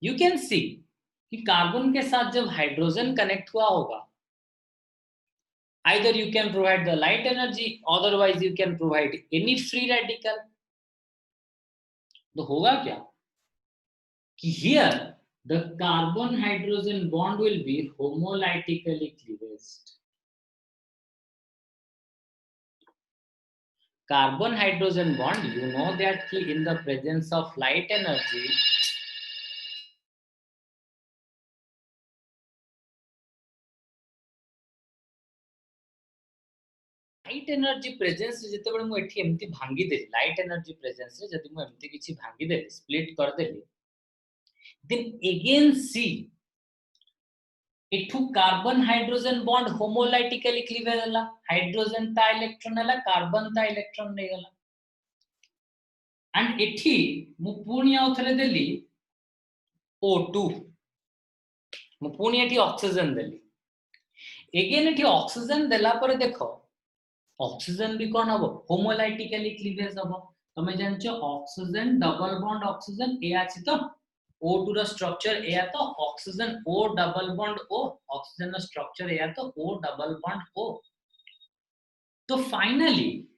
You can see कि carbon के साथ जब हाइड्रोजन कनेक्ट हुआ होगा, either you can provide the light energy, otherwise you can provide any free radical. तो होगा क्या कि here the carbon hydrogen bond will be homolytically cleavaged. Carbon hydrogen bond, you know that in the presence of light energy, light energy presence जेतेबेले मु एठी एमती भांगी देली, light energy presence रे जदि मु एमती किछि भांगी देली, स्प्लिट कर देली, then again see एठू carbon hydrogen bond homolytically cleavage हला, हाइड्रोजन ता इलेक्ट्रॉन हला, कार्बन ता इलेक्ट्रॉन नै गला, एंड एठी मु पुणी आउथले देली O2, मु पुणी एठी ऑक्सीजन देली, अगेन एठी ऑक्सीजन देला पर देखो ऑक्सीजन भी कौन हबो होमोलाइटिकली क्लीवेज हबो, तमे जानछो ऑक्सीजन डबल बॉन्ड ऑक्सीजन ए आछि तो O2 रो स्ट्रक्चर ए तो oxygen O double bond O, oxygen रो स्ट्रक्चर ए तो O डबल बॉन्ड O। तो फाइनली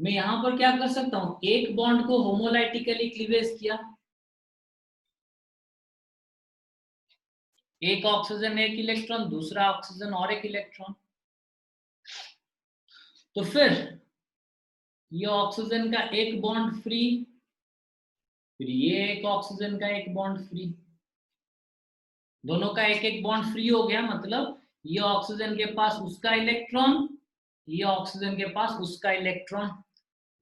मैं यहां पर क्या कर सकता हूं, एक बॉन्ड को होमोलाइटिकली क्लीवेज किया, एक ऑक्सीजन एक इलेक्ट्रॉन, दूसरा ऑक्सीजन और एक इलेक्ट्रॉन, तो फिर ये ऑक्सीजन का एक बॉन्ड फ्री, फिर ये एक ऑक्सीजन का एक बॉन्ड फ्री, दोनों का एक एक बॉन्ड फ्री हो गया, मतलब ये ऑक्सीजन के पास उसका इलेक्ट्रॉन, ये ऑक्सीजन के पास उसका इलेक्ट्रॉन,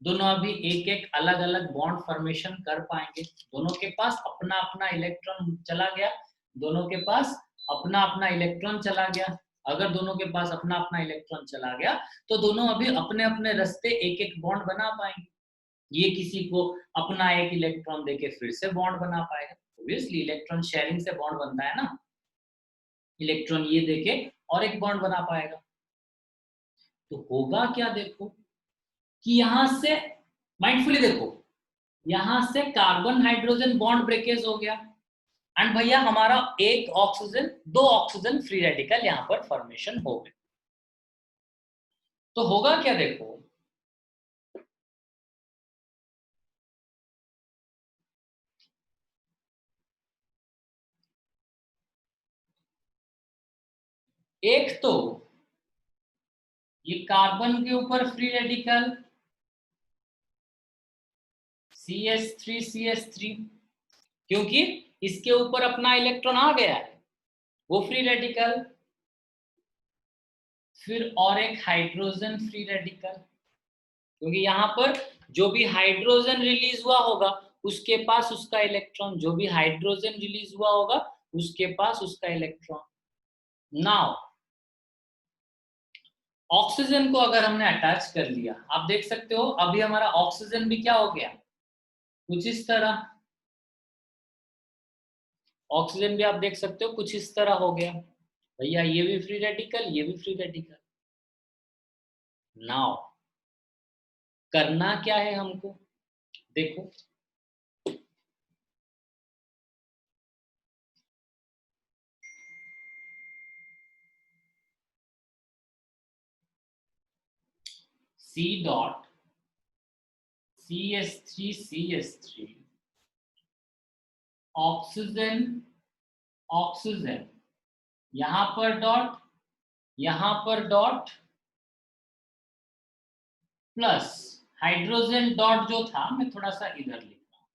दोनों अभी एक एक अलग अलग बॉन्ड फॉर्मेशन कर पाएंगे, दोनों के पास अपना अपना इलेक्ट्रॉन चला गया, दोनों के पास अपना अपना इलेक्ट्रॉन चला गया। अगर दोनों के पास अपना अपना इलेक्ट्रॉन चला गया तो दोनों अभी अपने अपने रास्ते एक एक बॉन्ड बना पाएंगे, ये किसी को अपना एक इलेक्ट्रॉन देके फिर से बॉन्ड बना पाएगा, ऑब्वियसली इलेक्ट्रॉन शेयरिंग से बॉन्ड बनता है ना, इलेक्ट्रॉन ये देके और एक बॉन्ड बना पाएगा। तो होगा क्या देखो कि यहां से माइंडफुली देखो, यहां से कार्बन हाइड्रोजन बॉन्ड ब्रेकेज हो गया एंड भैया हमारा एक ऑक्सीजन दो ऑक्सीजन फ्री रेडिकल यहां पर फॉर्मेशन हो गए। तो होगा क्या देखो, एक तो ये कार्बन के ऊपर फ्री रेडिकल CH3 क्योंकि इसके ऊपर अपना इलेक्ट्रॉन आ गया है, वो फ्री रेडिकल, फिर और एक हाइड्रोजन फ्री रेडिकल, क्योंकि यहाँ पर जो भी हाइड्रोजन रिलीज हुआ होगा उसके पास उसका इलेक्ट्रॉन, जो भी हाइड्रोजन रिलीज हुआ होगा उसके पास उसका इलेक्ट्रॉन। नाउ ऑक्सीजन को अगर हमने अटैच कर लिया, आप देख सकते हो अभी हमारा ऑक्सीजन भी क्या हो गया, कुछ इस तरह, ऑक्सीजन भी आप देख सकते हो कुछ इस तरह हो गया, भैया ये भी फ्री रेडिकल, ये भी फ्री रेडिकल। नाउ करना क्या है हमको, देखो C dot CH3 oxygen oxygen, यहां पर डॉट, यहां पर डॉट, प्लस हाइड्रोजन डॉट जो था मैं थोड़ा सा इधर लिख रहा हूं,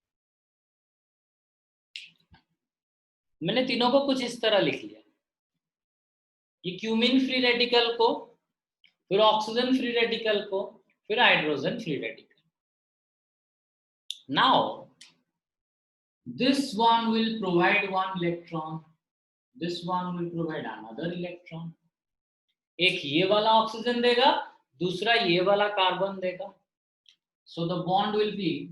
मैंने तीनों को कुछ इस तरह लिख लिया, ये क्यूमीन फ्री रेडिकल को, फिर ऑक्सीजन फ्री रेडिकल को, फिर hydrogen free radical. Now this one will provide one electron, this one will provide another electron, एक ये वाला ऑक्सीजन देगा, दूसरा ये वाला कार्बन देगा, so the bond will be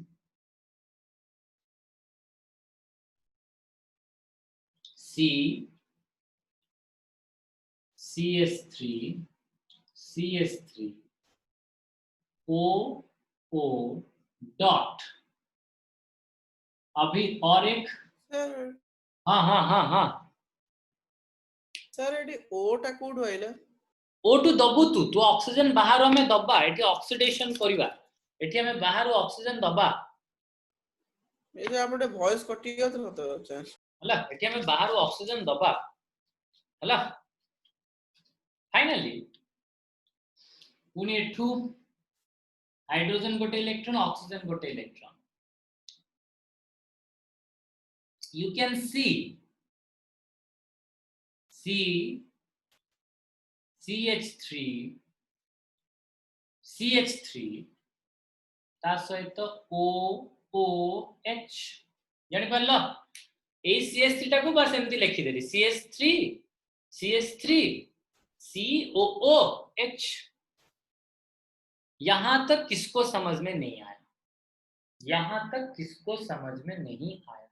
C CH3 O dot, अभी और एक हाँ हाँ हाँ हाँ सर एटी ओटा कोड होइला ओटू दबु तू ऑक्सीजन बाहर हमें दबा एटी ऑक्सीडेशन करिवा एटी हमें बाहर ऑक्सीजन दबा ए जे आपटे वॉइस कटि गयो तो सर हला एटी हमें बाहर ऑक्सीजन दबा हला फाइनली पुनी एठू हाइड्रोजन गोटे इलेक्ट्रॉन ऑक्सीजन गोटे electron you can see CH3 ता सहित OOH जानि परलो ए CH3 टाको बस एमती लिखि देली CH3 COOH यहां तक किसको समझ में नहीं आया यहां तक किसको समझ में नहीं आया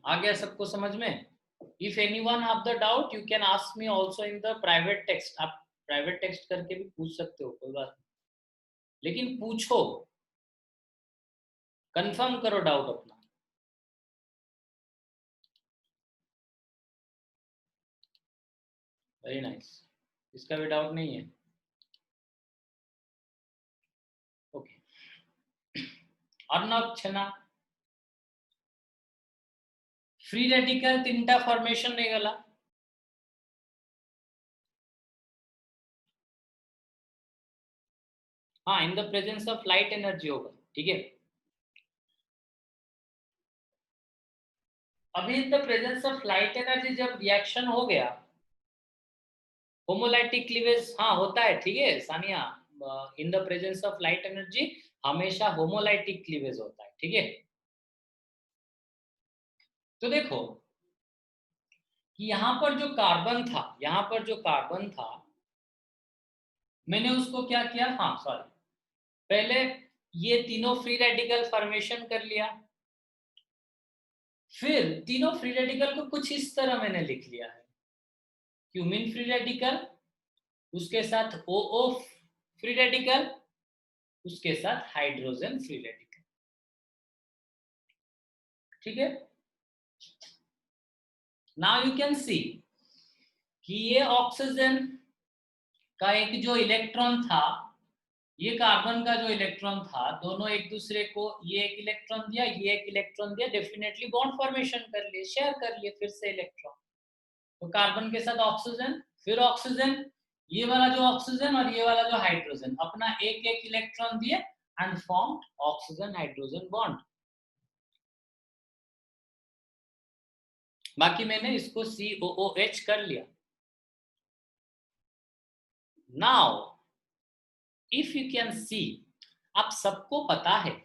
आ गया सबको समझ में if anyone have the doubt you can ask me also in the private text आप प्राइवेट टेक्स्ट करके भी पूछ सकते हो कोई बात नहीं लेकिन पूछो कंफर्म करो डाउट अपना वेरी नाइस इसका भी डाउट नहीं है ओके अर्णव छना फ्री रेडिकल तीनटा फॉर्मेशन नहीं गला हाँ in the presence of light energy होगा ठीक है अभी in the presence of light energy जब रिएक्शन हो गया होमोलाइटिक क्लीवेज हाँ होता है ठीक है Sania in the presence of light energy हमेशा होमोलाइटिक क्लीवेज होता है ठीक है तो देखो कि यहां पर जो कार्बन था मैंने उसको क्या किया हाँ सॉरी पहले ये तीनों फ्री रेडिकल फॉर्मेशन कर लिया फिर तीनों फ्री रेडिकल को कुछ इस तरह मैंने लिख लिया है क्यूमिन फ्री रेडिकल उसके साथ OO फ्री रेडिकल उसके साथ हाइड्रोजन फ्री रेडिकल ठीक है नाउ यू कैन सी कि ये ऑक्सीजन का एक जो इलेक्ट्रॉन था ये कार्बन का जो इलेक्ट्रॉन था दोनों एक दूसरे को ये एक इलेक्ट्रॉन दिया ये एक इलेक्ट्रॉन दिया डेफिनेटली बॉन्ड फॉर्मेशन कर लिए शेयर कर लिए फिर से इलेक्ट्रॉन तो कार्बन के साथ ऑक्सीजन फिर ऑक्सीजन ये वाला जो ऑक्सीजन और ये वाला जो हाइड्रोजन अपना एक एक इलेक्ट्रॉन दिए and formed oxygen hydrogen bond बाकी मैंने इसको COOH कर लिया now if you can see आप सबको पता है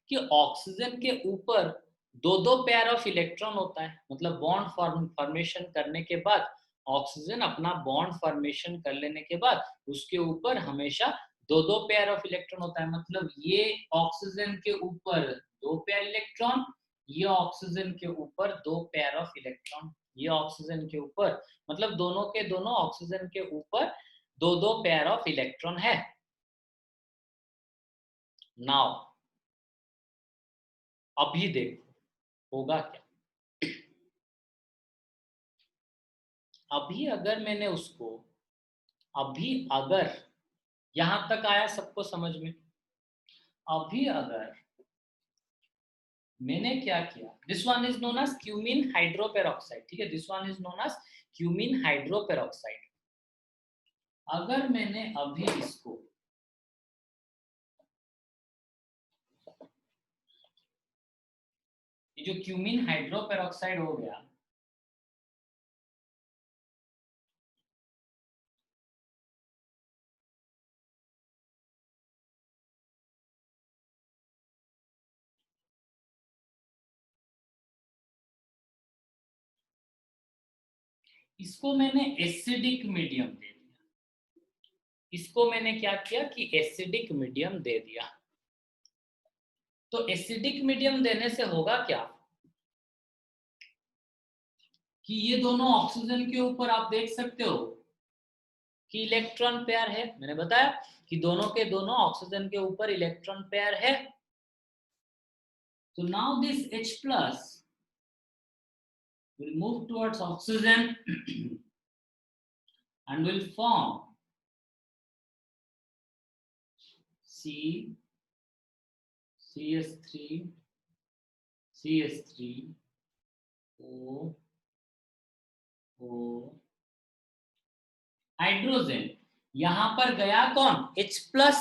कि ऑक्सीजन के ऊपर दो दो पेयर ऑफ इलेक्ट्रॉन होता है मतलब बॉन्ड फॉर्मेशन करने के बाद ऑक्सीजन अपना बॉन्ड फॉर्मेशन कर लेने के बाद उसके ऊपर हमेशा दो दो पेयर ऑफ इलेक्ट्रॉन होता है मतलब ये ऑक्सीजन के ऊपर दो पेयर इलेक्ट्रॉन ये ऑक्सीजन के ऊपर दो पेयर ऑफ इलेक्ट्रॉन ये ऑक्सीजन के ऊपर मतलब दोनों के दोनों ऑक्सीजन के ऊपर दो दो पेयर ऑफ इलेक्ट्रॉन है नाउ अभी देखो होगा क्या अभी अगर मैंने उसको अभी अगर यहां तक आया सबको समझ में अभी अगर मैंने क्या किया this one is known as cumene hydroperoxide ठीक है this one is known as cumene hydroperoxide अगर मैंने अभी इसको ये जो क्यूमिन हाइड्रोपेरोक्साइड हो गया इसको मैंने एसिडिक मीडियम दे दिया इसको मैंने क्या किया कि एसिडिक मीडियम दे दिया तो एसिडिक मीडियम देने से होगा क्या कि ये दोनों ऑक्सीजन के ऊपर आप देख सकते हो कि इलेक्ट्रॉन पेयर है मैंने बताया कि दोनों के दोनों ऑक्सीजन के ऊपर इलेक्ट्रॉन पेयर है So now this H plus will move towards oxygen and will form C, CS3, CS3, O, O, hydrogen. यहां पर गया कौन? H plus.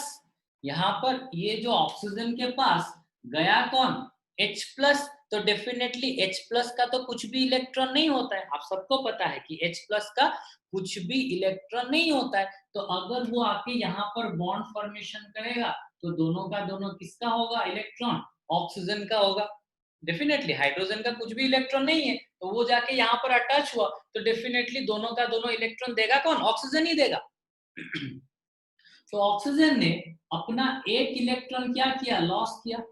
यहां पर ये जो ऑक्सीजन के पास गया कौन? H plus. तो डेफिनेटली H प्लस का तो कुछ भी इलेक्ट्रॉन नहीं होता है, आप सबको पता है कि H प्लस का कुछ भी इलेक्ट्रॉन नहीं होता है। तो अगर वो आके यहाँ पर बॉन्ड फॉर्मेशन करेगा तो दोनों का दोनों किसका होगा? इलेक्ट्रॉन ऑक्सीजन का होगा। डेफिनेटली हाइड्रोजन का कुछ भी इलेक्ट्रॉन नहीं है, तो वो जाके यहाँ पर अटैच हुआ तो डेफिनेटली दोनों का दोनों इलेक्ट्रॉन देगा कौन? ऑक्सीजन ही देगा। तो ऑक्सीजन ने अपना एक इलेक्ट्रॉन क्या किया? लॉस किया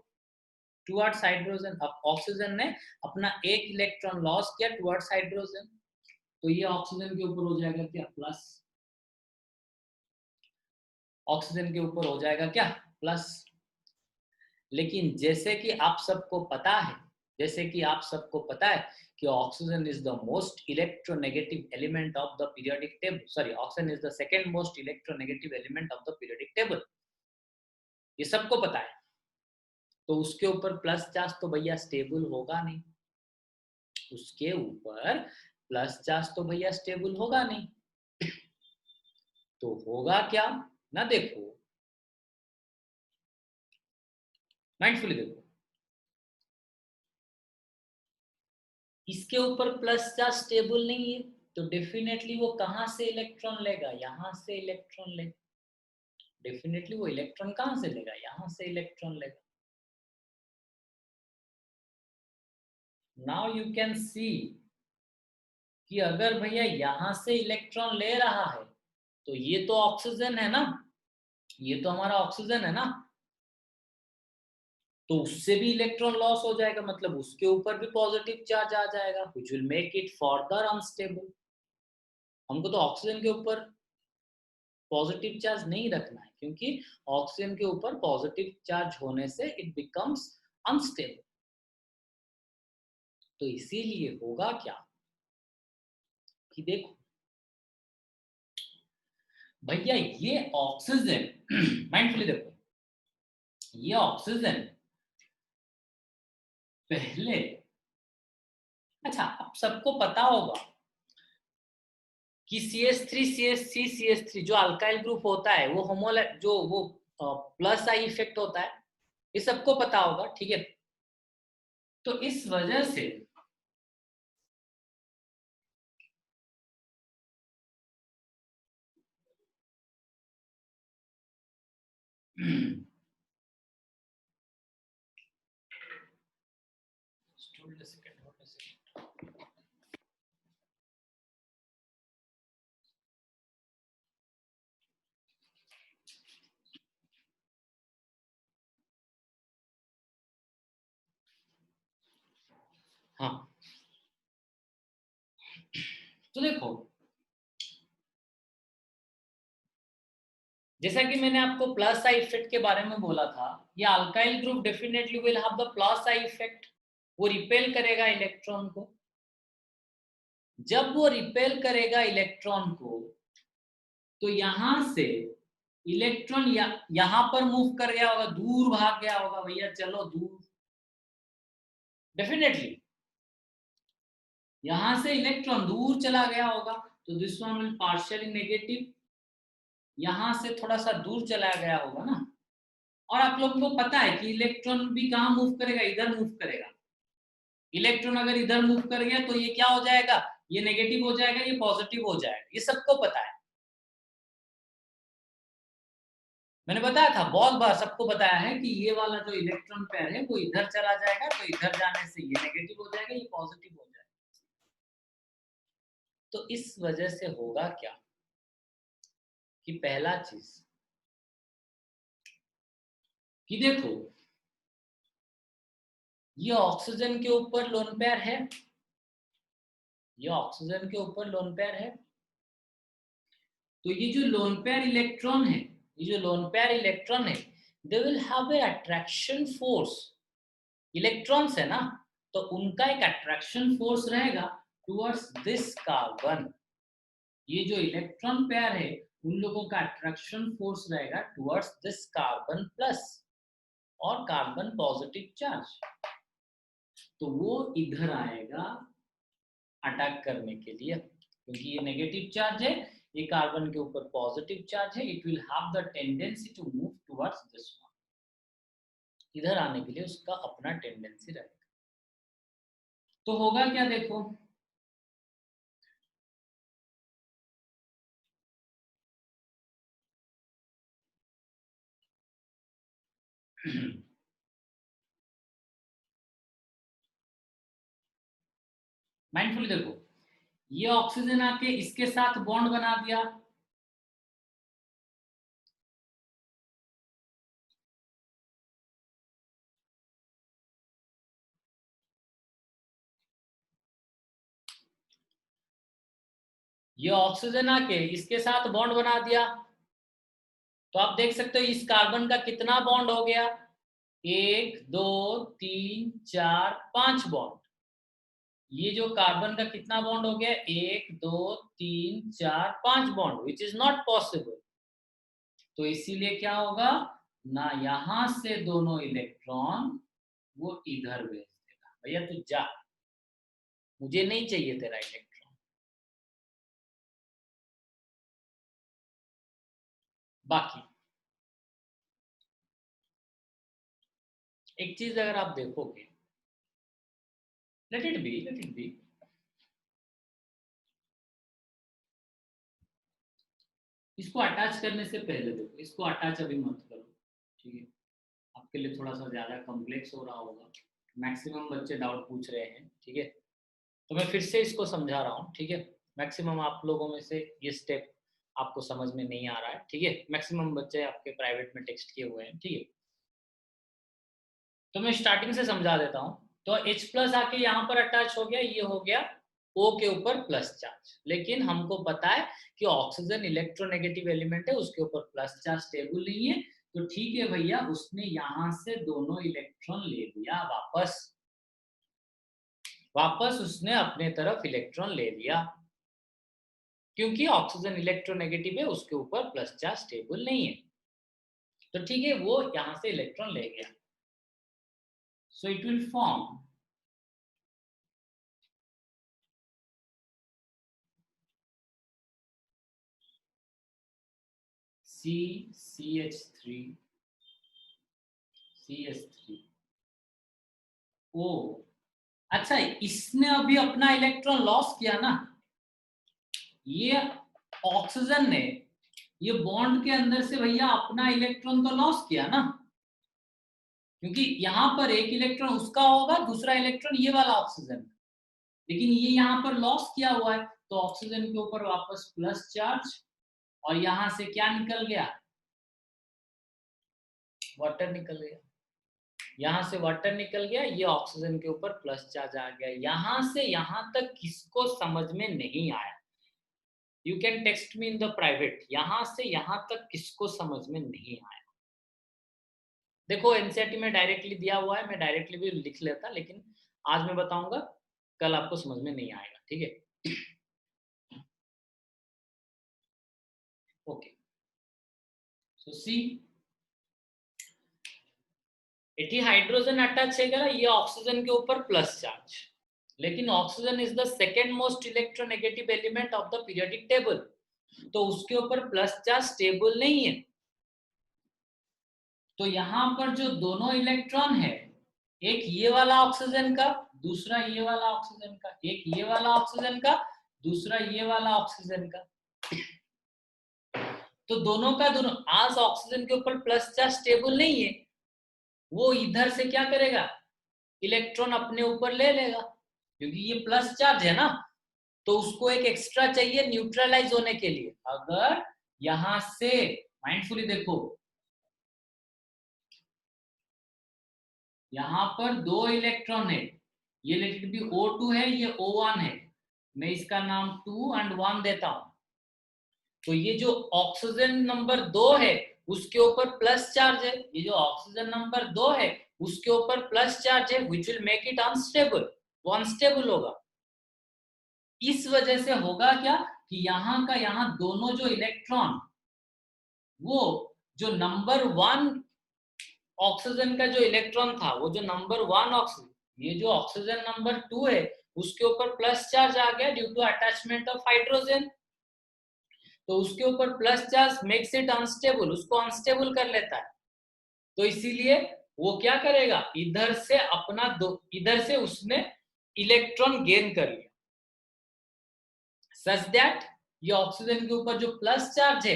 टुवर्ड्स हाइड्रोजन। अब ऑक्सीजन ने अपना एक इलेक्ट्रॉन लॉस किया टुवर्ड्स हाइड्रोजन, तो ये ऑक्सीजन के ऊपर हो जाएगा क्या? प्लस। ऑक्सीजन के ऊपर हो जाएगा क्या? प्लस। लेकिन जैसे कि आप सबको पता है, जैसे कि आप सबको पता है कि oxygen is the most electronegative element of the periodic table, sorry oxygen is the second most electronegative element of the periodic table, ये सबको पता है। तो उसके ऊपर प्लस चार्ज तो भैया स्टेबल होगा नहीं, उसके ऊपर प्लस चार्ज तो भैया स्टेबल होगा नहीं। तो होगा क्या ना, देखो माइंडफुली देखो, इसके ऊपर प्लस चार्ज स्टेबल नहीं है तो डेफिनेटली वो कहां से इलेक्ट्रॉन लेगा? यहां से इलेक्ट्रॉन लेगा। डेफिनेटली वो इलेक्ट्रॉन कहां से लेगा? यहां से इलेक्ट्रॉन लेगा। नाउ यू कैन सी कि अगर भैया यहां से इलेक्ट्रॉन ले रहा है तो ये तो ऑक्सीजन है ना, ये तो हमारा ऑक्सीजन है ना, तो उससे भी इलेक्ट्रॉन लॉस हो जाएगा, मतलब उसके ऊपर भी पॉजिटिव चार्ज आ जाएगा which will make it further unstable. हमको तो ऑक्सीजन के ऊपर पॉजिटिव चार्ज नहीं रखना है, क्योंकि ऑक्सीजन के ऊपर पॉजिटिव चार्ज होने से इट बिकम्स अनस्टेबल। तो इसीलिए होगा क्या कि देखो भैया ये ऑक्सीजन माइंडफुली देखो, ये ऑक्सीजन पहले, अच्छा आप सबको पता होगा कि CH3 CH3 CH3 जो अल्काइल ग्रुप होता है वो जो वो प्लस आई इफेक्ट होता है, ये सबको पता होगा, ठीक है। तो इस वजह से hold a second, hold a second. हाँ तो देखो, जैसा कि मैंने आपको प्लस आई इफेक्ट के बारे में बोला था, ये alkyl group definitely will have the plus I effect, वो रिपेल करेगा इलेक्ट्रॉन को। जब वो रिपेल करेगा इलेक्ट्रॉन को तो यहां से इलेक्ट्रॉन यहां पर मूव कर गया होगा, दूर भाग गया होगा, भैया चलो दूर। डेफिनेटली यहां से इलेक्ट्रॉन दूर चला गया होगा, तो this one will partially negative, यहां से थोड़ा सा दूर चला गया होगा ना। और आप लोगों को पता है कि इलेक्ट्रॉन भी कहां मूव करेगा? इधर मूव करेगा। इलेक्ट्रॉन अगर इधर मूव कर गया तो ये क्या हो जाएगा? ये नेगेटिव हो जाएगा, ये पॉजिटिव हो जाएगा, ये सबको पता है। मैंने बताया था बहुत बार, सबको बताया है कि ये वाला जो इलेक्ट्रॉन पेयर है वो इधर चला जाएगा, तो इधर जाने से ये नेगेटिव हो जाएगा, ये पॉजिटिव हो जाएगा। तो इस वजह से होगा क्या कि पहला चीज कि देखो, ये ऑक्सीजन के ऊपर लोन पेयर है, ये ऑक्सीजन के ऊपर लोन पेयर है, तो ये जो लोन पेयर इलेक्ट्रॉन है, ये जो लोन पेयर इलेक्ट्रॉन है, they will have a attraction force electrons है ना, तो उनका एक अट्रैक्शन फोर्स रहेगा टुवर्ड्स दिस कार्बन। ये जो इलेक्ट्रॉन पेयर है उन लोगों का अट्रैक्शन फोर्स रहेगा टुवर्ड्स दिस कार्बन प्लस और कार्बन पॉजिटिव चार्ज, तो वो इधर आएगा अटैक करने के लिए, क्योंकि ये नेगेटिव चार्ज है, ये कार्बन के ऊपर पॉजिटिव चार्ज है, it will have the tendency to move towards this one, इधर आने के लिए उसका अपना टेंडेंसी रहेगा। तो होगा क्या देखो, माइंडफुली देखो, ये ऑक्सीजन आके इसके साथ बॉन्ड बना दिया, ये ऑक्सीजन आके इसके साथ बॉन्ड बना दिया, तो आप देख सकते हो इस कार्बन का कितना बॉन्ड हो गया, 1 2 3 4 5 बॉन्ड। ये जो कार्बन का कितना बॉन्ड हो गया, 1 2 3 4 5 bond, which is not possible. तो इसीलिए क्या होगा ना, यहां से दोनों इलेक्ट्रॉन वो इधर भेज देगा, भैया तू जा, मुझे नहीं चाहिए तेरा इलेक्ट्रॉन। बाकी एक चीज अगर आप देखोगे, लेट इट बी, इसको अटैच करने से पहले देखो, इसको अटैच अभी मत करो, ठीक है, आपके लिए थोड़ा सा ज्यादा कॉम्प्लेक्स हो रहा होगा, मैक्सिमम बच्चे डाउट पूछ रहे हैं, ठीक है, तो मैं फिर से इसको समझा रहा हूँ, ठीक है, मैक्सिमम आप लोगों में से ये स्टेप आपको समझ में नहीं आ रहा है, ठीक है, मैक्सिमम बच्चे आपके प्राइवेट में टेक्स्ट किए हुए हैं, ठीक है, तो मैं स्टार्टिंग से समझा देता हूँ। तो H प्लस आके यहाँ पर अटैच हो गया, ये हो गया O के ऊपर प्लस चार्ज, लेकिन हमको पता है कि ऑक्सीजन इलेक्ट्रोनेगेटिव एलिमेंट है, उसके ऊपर प्लस चार्ज स्टेबल नहीं है, तो ठीक है भैया, उसने यहाँ से दोनों इलेक्ट्रॉन ले लिया वापस उसने अपने तरफ इलेक्ट्रॉन ले लिया, क्योंकि ऑक्सीजन इलेक्ट्रोनेगेटिव है, उसके ऊपर प्लस चार्ज स्टेबल नहीं है, तो ठीक है, वो यहाँ से इलेक्ट्रॉन ले गया, so it will form CH3 CH3 O। अच्छा, इसने अभी अपना इलेक्ट्रॉन लॉस किया ना, ये ऑक्सीजन ने ये बॉन्ड के अंदर से भैया अपना इलेक्ट्रॉन तो लॉस किया ना, क्योंकि यहाँ पर एक इलेक्ट्रॉन उसका होगा, दूसरा इलेक्ट्रॉन ये वाला ऑक्सीजन, लेकिन ये यहाँ पर लॉस किया हुआ है, तो ऑक्सीजन के ऊपर वापस प्लस चार्ज, और यहां से क्या निकल गया, वाटर निकल गया, यहां से वाटर निकल गया, ये ऑक्सीजन के ऊपर प्लस चार्ज आ गया, यहां से यहां तक किसको समझ में नहीं आया, you can text me in the private, यहां से यहां तक किसको समझ में नहीं आया। देखो एनसीईआरटी में डायरेक्टली दिया हुआ है, मैं डायरेक्टली भी लिख लेता, लेकिन आज मैं बताऊंगा, कल आपको समझ में नहीं आएगा, ठीक है, ओके, सो सी, एटी हाइड्रोजन अटैच है क्या, ये ऑक्सीजन के ऊपर प्लस चार्ज, लेकिन oxygen is the second most electronegative element of the periodic table, तो उसके ऊपर प्लस चार्ज स्टेबल नहीं है, तो यहां पर जो दोनों इलेक्ट्रॉन है, एक ये वाला ऑक्सीजन का, दूसरा ये वाला ऑक्सीजन का, एक ये वाला ऑक्सीजन का, दूसरा ये वाला ऑक्सीजन का, तो दोनों का दोनों, आज ऑक्सीजन के ऊपर प्लस चार्ज स्टेबल नहीं है, वो इधर से क्या करेगा, इलेक्ट्रॉन अपने ऊपर ले लेगा, क्योंकि ये प्लस चार्ज है ना, तो उसको एक एक्स्ट्रा चाहिए न्यूट्रलाइज होने के लिए। अगर यहां से माइंडफुली देखो, यहां पर दो इलेक्ट्रॉन है, ये लेट बी O2 है, ये O1 है, मैं इसका नाम 2 एंड 1 देता हूं, तो ये जो ऑक्सीजन नंबर 2 है उसके ऊपर प्लस चार्ज है, ये जो ऑक्सीजन नंबर 2 है उसके ऊपर प्लस चार्ज है विच विल मेक इट अनस्टेबल, वो अनस्टेबल होगा। इस वजह से होगा क्या कि यहाँ का यहाँ दोनों जो इलेक्ट्रॉन, वो जो नंबर 1 ऑक्सीजन का जो इलेक्ट्रॉन था, वो जो नंबर 1 ऑक्सीजन, ये जो ऑक्सीजन नंबर 2 है उसके ऊपर प्लस चार्ज आ गया due to attachment of hydrogen. तो उसके ऊपर plus charge makes it unstable, उसको अनस्टेबल कर लेता है। तो इसीलिए वो क्या करेगा, इधर से अपना इधर से उसने इलेक्ट्रॉन गेन कर लिया, सच दैट ये ऑक्सीजन के ऊपर जो प्लस चार्ज है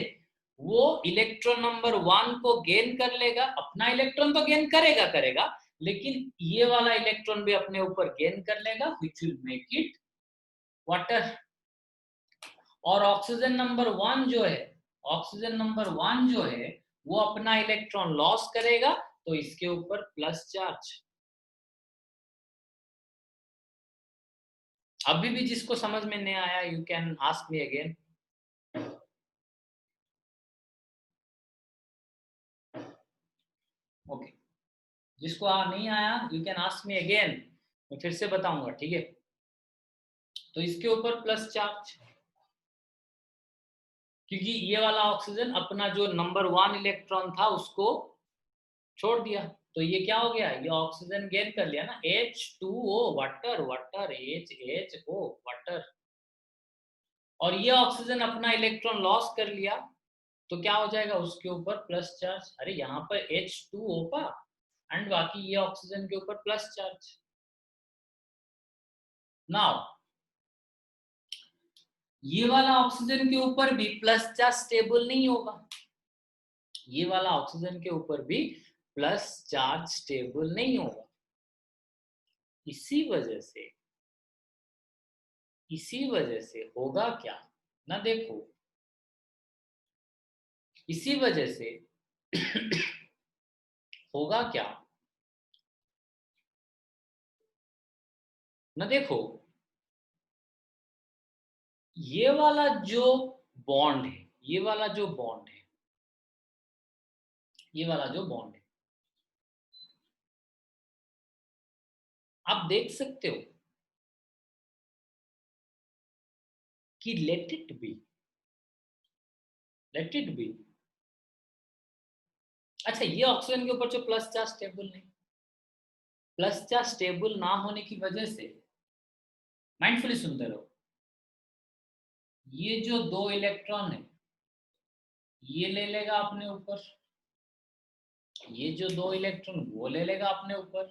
वो इलेक्ट्रॉन नंबर 1 को गेन कर लेगा। अपना इलेक्ट्रॉन तो गेन करेगा, लेकिन ये वाला इलेक्ट्रॉन भी अपने ऊपर गेन कर लेगा which will make it water. और ऑक्सीजन नंबर 1 जो है, ऑक्सीजन नंबर 1 जो है वो अपना इलेक्ट्रॉन लॉस करेगा, तो इसके ऊपर प्लस चार्ज। अभी भी जिसको समझ में नहीं आया you can ask me again. Okay, जिसको नहीं आया you can ask me again, मैं फिर से बताऊंगा, ठीक है। तो इसके ऊपर प्लस चार्ज, क्योंकि ये वाला ऑक्सीजन अपना जो नंबर 1 इलेक्ट्रॉन था उसको छोड़ दिया, तो ये क्या हो गया, ये ऑक्सीजन गेन कर लिया ना, H2O water, water HHO water. और ये ऑक्सीजन अपना इलेक्ट्रॉन लॉस कर लिया, तो क्या हो जाएगा, उसके ऊपर प्लस चार्ज। अरे यहाँ पर H2O का एंड बाकी ये ऑक्सीजन के ऊपर प्लस चार्ज। नाउ ये वाला ऑक्सीजन के ऊपर भी प्लस चार्ज स्टेबल नहीं होगा, ये वाला ऑक्सीजन के ऊपर भी प्लस चार्ज स्टेबल नहीं होगा। इसी वजह से होगा क्या ना, देखो इसी वजह से होगा क्या ना, देखो ये वाला जो बॉन्ड है, ये वाला जो बॉन्ड है, ये वाला जो बॉन्ड है, आप देख सकते हो कि let it be, let it be. अच्छा, ये ऑक्सीजन के ऊपर जो प्लस चार्ज स्टेबल नहीं, प्लस चार्ज स्टेबल ना होने की वजह से, माइंडफुली सुनते रहो, ये जो 2 इलेक्ट्रॉन है ये ले लेगा अपने ऊपर, ये जो 2 इलेक्ट्रॉन वो ले लेगा अपने ऊपर,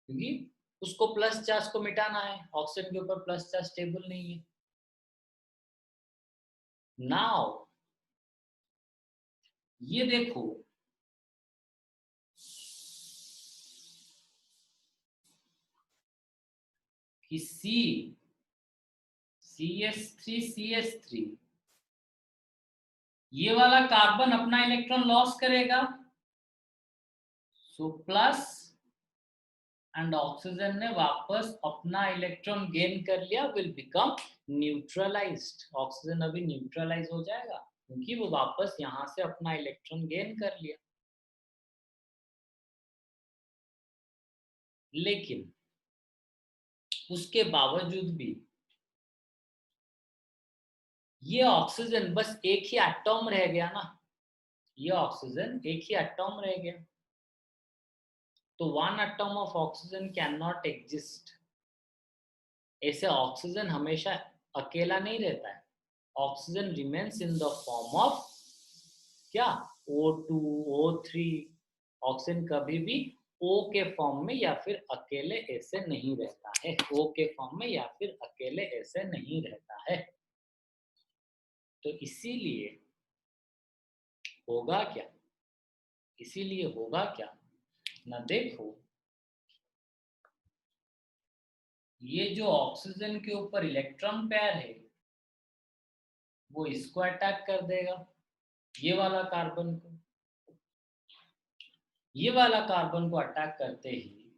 क्योंकि उसको प्लस चार्ज को मिटाना है, ऑक्सीजन के ऊपर प्लस चार्ज स्टेबल नहीं है। नाउ ये देखो कि CH3CH3 ये वाला कार्बन अपना इलेक्ट्रॉन लॉस करेगा, सो प्लस, एंड ऑक्सीजन ने वापस अपना इलेक्ट्रॉन गेन कर लिया, विल बिकम न्यूट्रलाइज्ड। ऑक्सीजन अभी न्यूट्रलाइज हो जाएगा क्योंकि वो वापस यहां से अपना इलेक्ट्रॉन गेन कर लिया। लेकिन उसके बावजूद भी ये ऑक्सीजन बस एक ही एटॉम रह गया ना, ये ऑक्सीजन एक ही एटॉम रह गया, तो 1 atom of oxygen can not exist. ऐसे ऑक्सीजन हमेशा अकेला नहीं रहता है, oxygen remains in the form of क्या, O2 O3। ऑक्सीजन कभी भी O के फॉर्म में या फिर अकेले ऐसे नहीं रहता है, O के फॉर्म में या फिर अकेले ऐसे नहीं रहता है। तो इसीलिए होगा क्या, इसीलिए होगा क्या ना, देखो ये जो ऑक्सीजन के ऊपर इलेक्ट्रॉन पेयर है वो इसको अटैक कर देगा, ये वाला कार्बन को, ये वाला कार्बन को अटैक करते ही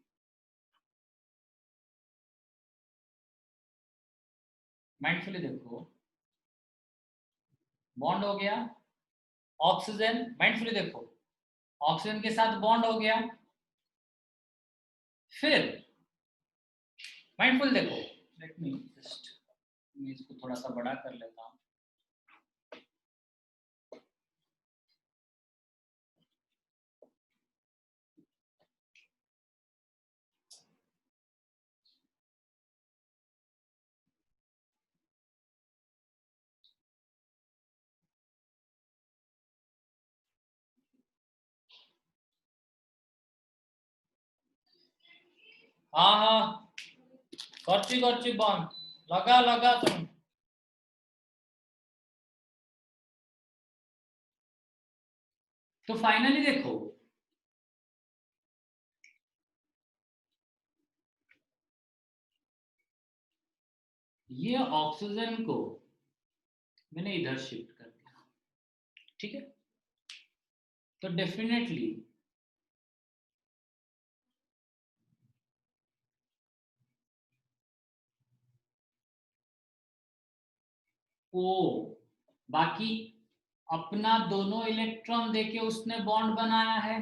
माइंडफुली देखो, बॉन्ड हो गया, ऑक्सीजन माइंडफुली देखो, ऑक्सीजन के साथ बॉन्ड हो गया, फिर माइंडफुल देखो, लेट मी जस्ट, मैं इसको थोड़ा सा बड़ा कर लेता हूँ। हाँ हाँ करची बंद लगा तुम। तो फाइनली देखो, ये ऑक्सीजन को मैंने इधर शिफ्ट कर दिया, ठीक है। तो डेफिनेटली ओ, बाकी अपना दोनों इलेक्ट्रॉन देके उसने बॉन्ड बनाया है,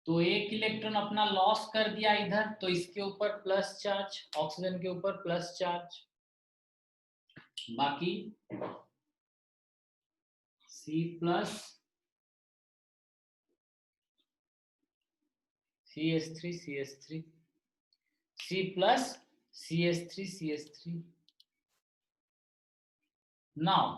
तो एक इलेक्ट्रॉन अपना लॉस कर दिया इधर, तो इसके ऊपर प्लस चार्ज, ऑक्सीजन के ऊपर प्लस चार्ज, बाकी C plus CH3 CH3, C plus CH3 CH3। Now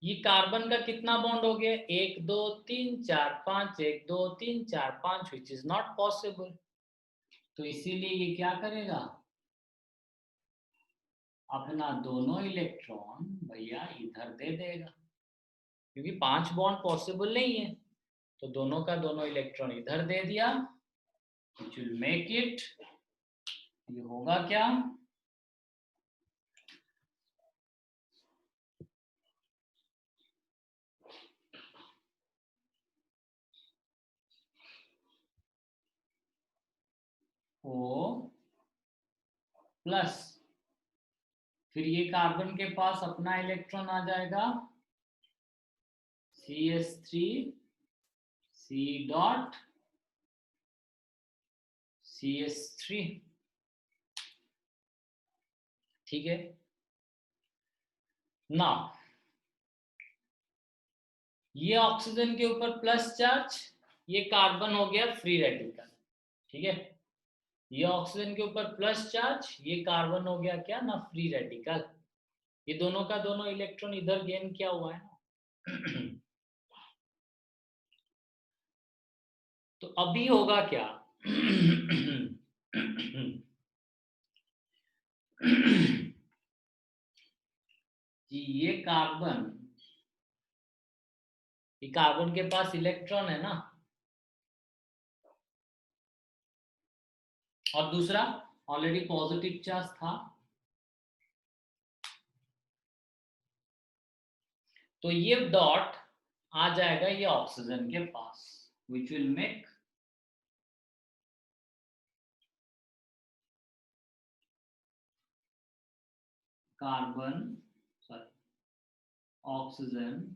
ये कार्बन का कितना बॉन्ड हो गया, 1 2 3 4 5, 1 2 3 4 5, विच इज नॉट पॉसिबल। तो इसीलिए ये क्या करेगा, अपना दोनों इलेक्ट्रॉन भैया इधर दे देगा, क्योंकि 5 बॉन्ड पॉसिबल नहीं है, तो दोनों का दोनों इलेक्ट्रॉन इधर दे दिया, which will make it, ये होगा क्या, O प्लस, फिर ये कार्बन के पास अपना इलेक्ट्रॉन आ जाएगा CH3 C डॉट CH3, ठीक है ना। ये ऑक्सीजन के ऊपर प्लस चार्ज, ये कार्बन हो गया फ्री रेडिकल, ठीक है। ये ऑक्सीजन के ऊपर प्लस चार्ज, ये कार्बन हो गया क्या ना, फ्री रेडिकल। ये दोनों का दोनों इलेक्ट्रॉन इधर गेन किया हुआ है ना। तो अभी होगा क्या, कि ये कार्बन के पास इलेक्ट्रॉन है ना, और दूसरा ऑलरेडी पॉजिटिव चार्ज था, तो ये डॉट आ जाएगा ये ऑक्सीजन के पास, which will make carbon, sorry oxygen,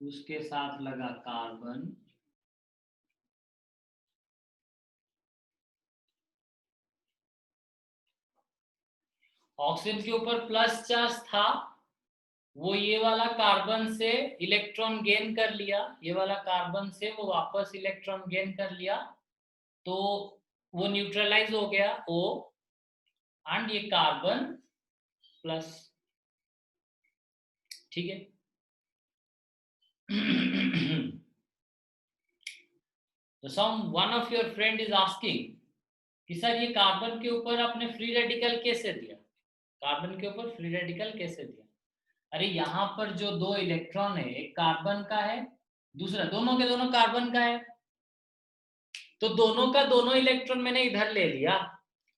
उसके साथ लगा कार्बन, ऑक्सीजन के ऊपर प्लस चार्ज था, वो ये वाला कार्बन से इलेक्ट्रॉन गेन कर लिया, ये वाला कार्बन से वो वापस इलेक्ट्रॉन गेन कर लिया, तो वो न्यूट्रलाइज हो गया O, एंड ये कार्बन प्लस, ठीक है। तो some one of your friend is asking कि सर ये कार्बन के ऊपर आपने फ्री रेडिकल कैसे दिया, कार्बन के ऊपर फ्री रेडिकल कैसे दिया। अरे यहाँ पर जो दो इलेक्ट्रॉन है, एक कार्बन का है, दूसरा दोनों के दोनों कार्बन का है, तो दोनों का दोनों इलेक्ट्रॉन मैंने इधर ले लिया,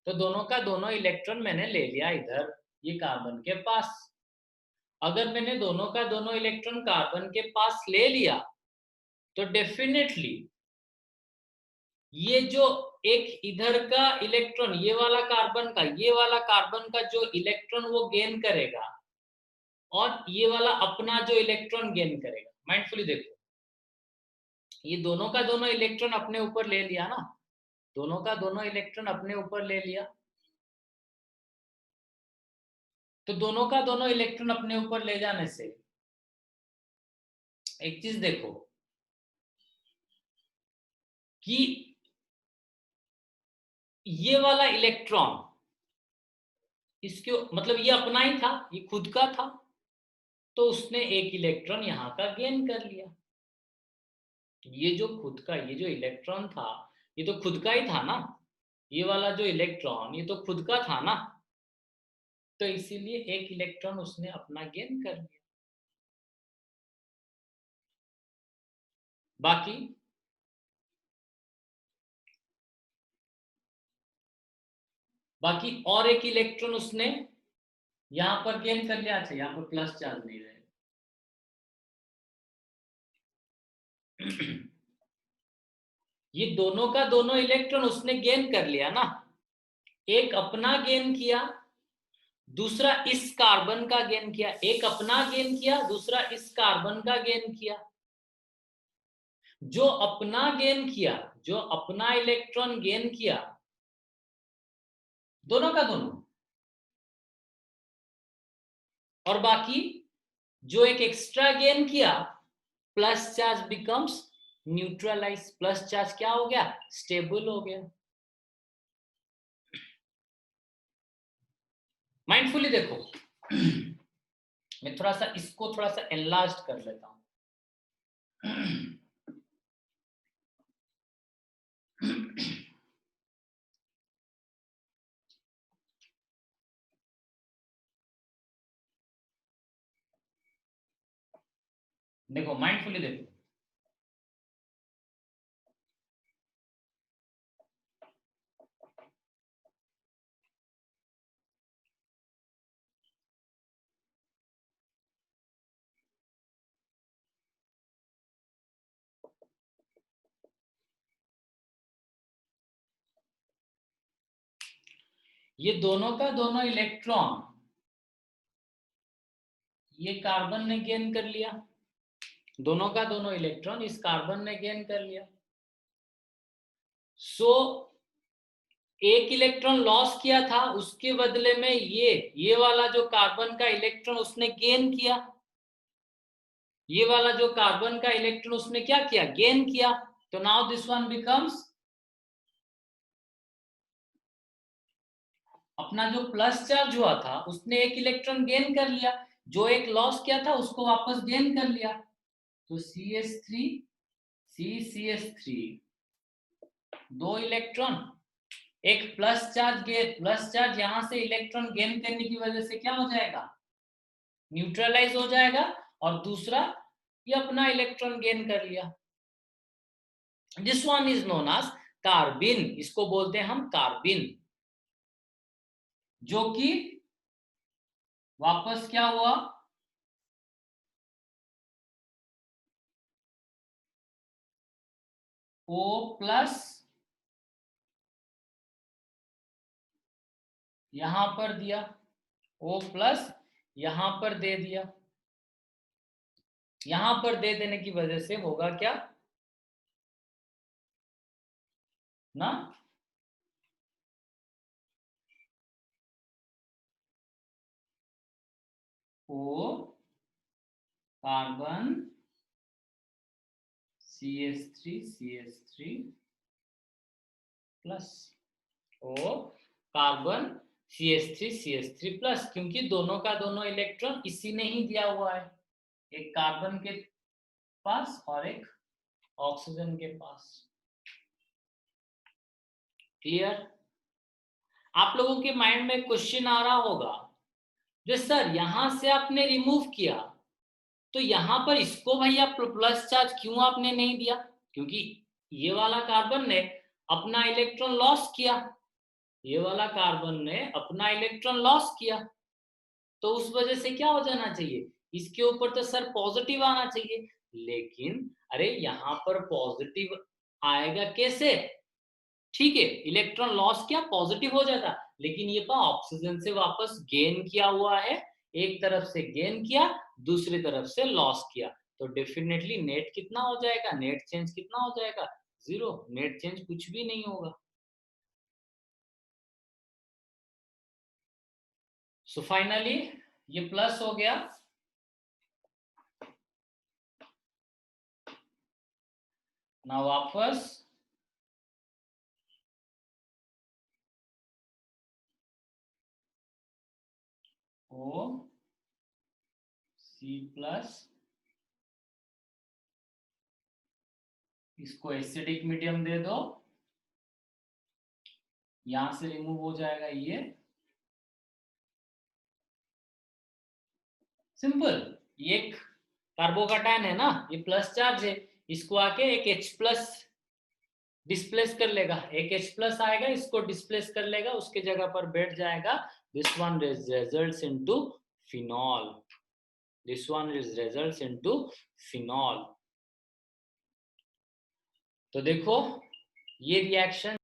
तो दोनों का दोनों इलेक्ट्रॉन मैंने ले लिया इधर ये कार्बन के पास। अगर मैंने दोनों का दोनों इलेक्ट्रॉन कार्बन के पास ले लिया, तो डेफिनेटली ये जो एक इधर का इलेक्ट्रॉन, ये वाला कार्बन का जो इलेक्ट्रॉन वो गेन करेगा, और ये वाला अपना जो इलेक्ट्रॉन गेन करेगा। माइंडफुली देखो, ये दोनों का दोनों इलेक्ट्रॉन अपने ऊपर ले लिया ना, दोनों का दोनों इलेक्ट्रॉन अपने ऊपर ले लिया, तो दोनों का दोनों इलेक्ट्रॉन अपने ऊपर ले जाने से एक चीज देखो कि ये वाला इलेक्ट्रॉन इसके मतलब ये अपना ही था, ये खुद का था, तो उसने एक इलेक्ट्रॉन यहां का गेन कर लिया। ये जो खुद का ये जो इलेक्ट्रॉन था ये तो खुद का ही था ना, ये वाला जो इलेक्ट्रॉन ये तो खुद का था ना, तो इसीलिए एक इलेक्ट्रॉन उसने अपना गेन कर लिया। बाकी और एक इलेक्ट्रॉन उसने यहां पर गेन कर लिया। अच्छा, यहां पर प्लस चार्ज नहीं रहे ये दोनों का दोनों इलेक्ट्रॉन उसने गेन कर लिया ना, एक अपना गेन किया, दूसरा इस कार्बन का गेन किया, एक अपना गेन किया, दूसरा इस कार्बन का गेन किया। जो अपना गेन किया, जो अपना इलेक्ट्रॉन गेन किया, दोनों का दोनों, और बाकी जो एक एक्स्ट्रा गेन किया, plus charge becomes neutralize, plus charge क्या हो गया, स्टेबल हो गया। माइंडफुली देखो मैं थोड़ा सा इसको थोड़ा सा एनलार्ज कर लेता हूं देखो माइंडफुली देखो, ये दोनों का दोनों इलेक्ट्रॉन ये कार्बन ने गेन कर लिया, दोनों का दोनों इलेक्ट्रॉन इस कार्बन ने गेन कर लिया। सो एक इलेक्ट्रॉन लॉस किया था, उसके बदले में ये वाला जो कार्बन का इलेक्ट्रॉन उसने गेन किया, ये वाला जो कार्बन का इलेक्ट्रॉन उसने क्या किया, गेन किया। तो नाउ दिस वन बिकम्स, अपना जो प्लस चार्ज हुआ था उसने एक इलेक्ट्रॉन गेन कर लिया, जो एक लॉस किया था उसको वापस गेन कर लिया। तो CH3 CCH3 दो इलेक्ट्रॉन, एक प्लस चार्ज यहां से इलेक्ट्रॉन गेन करने की वजह से क्या हो जाएगा, न्यूट्रलाइज हो जाएगा, और दूसरा ये अपना इलेक्ट्रॉन गेन कर लिया। This one is known as carbene, इसको बोलते हैं हम कार्बिन, जो कि वापस क्या हुआ, O+ यहां पर दिया, O+ यहां पर दे दिया, यहां पर दे देने की वजह से होगा क्या ना, O carbon CH3 plus, O carbon CH3 plus, क्योंकि दोनों का दोनों इलेक्ट्रॉन इसी ने ही दिया हुआ है, एक कार्बन के पास और एक ऑक्सीजन के पास। क्लियर? आप लोगों के माइंड में क्वेश्चन आ रहा होगा, जो सर यहां से आपने रिमूव किया तो यहां पर इसको भैया प्लस चार्ज क्यों आपने नहीं दिया, क्योंकि ये वाला कार्बन ने अपना इलेक्ट्रॉन लॉस किया, ये वाला कार्बन ने अपना इलेक्ट्रॉन लॉस किया, तो उस वजह से क्या हो जाना चाहिए, इसके ऊपर तो सर पॉजिटिव आना चाहिए, लेकिन अरे यहां पर पॉजिटिव आएगा कैसे, ठीक है इलेक्ट्रॉन लॉस किया पॉजिटिव हो जाता, लेकिन ये ऑक्सीजन से वापस गेन किया हुआ है, एक तरफ से गेन किया दूसरी तरफ से लॉस किया, तो डेफिनेटली नेट कितना हो जाएगा, नेट चेंज कितना हो जाएगा, 0। नेट चेंज कुछ भी नहीं होगा। सो फाइनली ये प्लस हो गया। ना वापस ओ सी प्लस, इसको एसिडिक मीडियम दे दो, यहां से रिमूव हो जाएगा ये। सिंपल। ये एक कार्बोकैटायन है ना, ये प्लस चार्ज है, इसको आके एक H प्लस डिस्प्लेस कर लेगा, एक H प्लस आएगा, इसको डिस्प्लेस कर लेगा, उसके जगह पर बैठ जाएगा। This one results into phenol, this one is results into phenol. तो देखो ये रिएक्शन